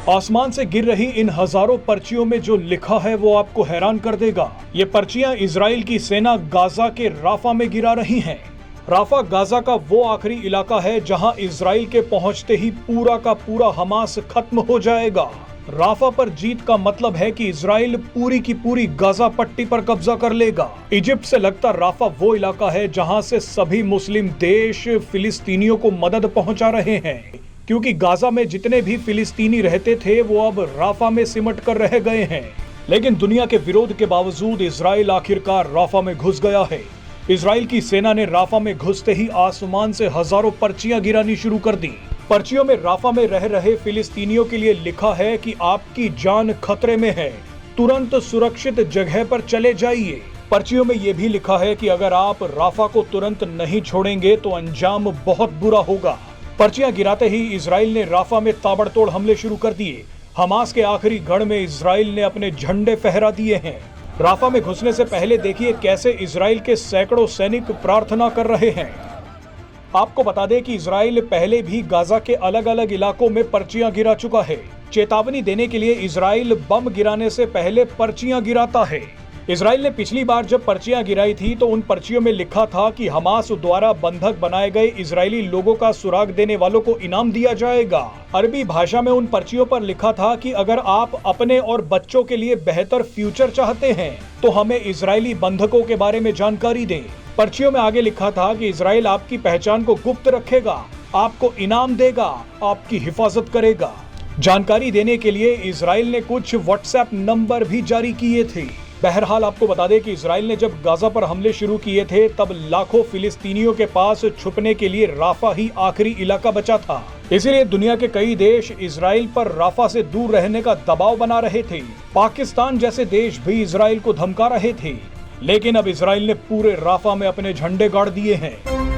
आसमान से गिर रही इन हजारों पर्चियों में जो लिखा है वो आपको हैरान कर देगा। ये पर्चियां इजराइल की सेना गाजा के राफा में गिरा रही हैं। राफा गाजा का वो आखिरी इलाका है जहां इजराइल के पहुंचते ही पूरा का पूरा हमास खत्म हो जाएगा। राफा पर जीत का मतलब है कि इजराइल पूरी की पूरी गाजा पट्टी पर कब्जा कर लेगा। इजिप्ट से लगता राफा वो इलाका है जहां से सभी मुस्लिम देश फिलिस्तीनियों को मदद पहुंचा रहे हैं, क्योंकि गाजा में जितने भी फिलिस्तीनी रहते थे वो अब राफा में सिमट कर रह गए हैं। लेकिन दुनिया के विरोध के बावजूद इजराइल आखिरकार राफा में घुस गया है। इजराइल की सेना ने राफा में घुसते ही आसमान से हजारों पर्चियां गिरानी शुरू कर दी। पर्चियों में राफा में रह रहे फिलिस्तीनियों के लिए लिखा है कि आपकी जान खतरे में है, तुरंत सुरक्षित जगह पर चले जाइए। पर्चियों में यह भी लिखा है कि अगर आप राफा को तुरंत नहीं छोड़ेंगे तो अंजाम बहुत बुरा होगा। पर्चियां गिराते ही इजराइल ने राफा में ताबड़तोड़ हमले शुरू कर दिए। हमास के आखिरी गढ़ में इजराइल ने अपने झंडे फहरा दिए हैं। राफा में घुसने से पहले देखिए कैसे इजराइल के सैकड़ों सैनिक प्रार्थना कर रहे हैं। आपको बता दें कि इजराइल पहले भी गाजा के अलग अलग इलाकों में पर्चियां गिरा चुका है। चेतावनी देने के लिए इजराइल बम गिराने से पहले पर्चियां गिराता है। इजराइल ने पिछली बार जब पर्चियां गिराई थी तो उन पर्चियों में लिखा था कि हमास द्वारा बंधक बनाए गए इजरायली लोगों का सुराग देने वालों को इनाम दिया जाएगा। अरबी भाषा में उन पर्चियों पर लिखा था कि अगर आप अपने और बच्चों के लिए बेहतर फ्यूचर चाहते हैं तो हमें इजरायली बंधकों के बारे में जानकारी दें। पर्चियों में आगे लिखा था कि इजराइल आपकी पहचान को गुप्त रखेगा, आपको इनाम देगा, आपकी हिफाजत करेगा। जानकारी देने के लिए इजराइल ने कुछ व्हाट्सएप नंबर भी जारी किए थे। बहरहाल आपको बता दें कि इजराइल ने जब गाजा पर हमले शुरू किए थे तब लाखों फिलिस्तीनियों के पास छुपने के लिए राफा ही आखिरी इलाका बचा था। इसीलिए दुनिया के कई देश इजराइल पर राफा से दूर रहने का दबाव बना रहे थे। पाकिस्तान जैसे देश भी इजराइल को धमका रहे थे। लेकिन अब इजराइल ने पूरे राफा में अपने झंडे गाड़ दिए हैं।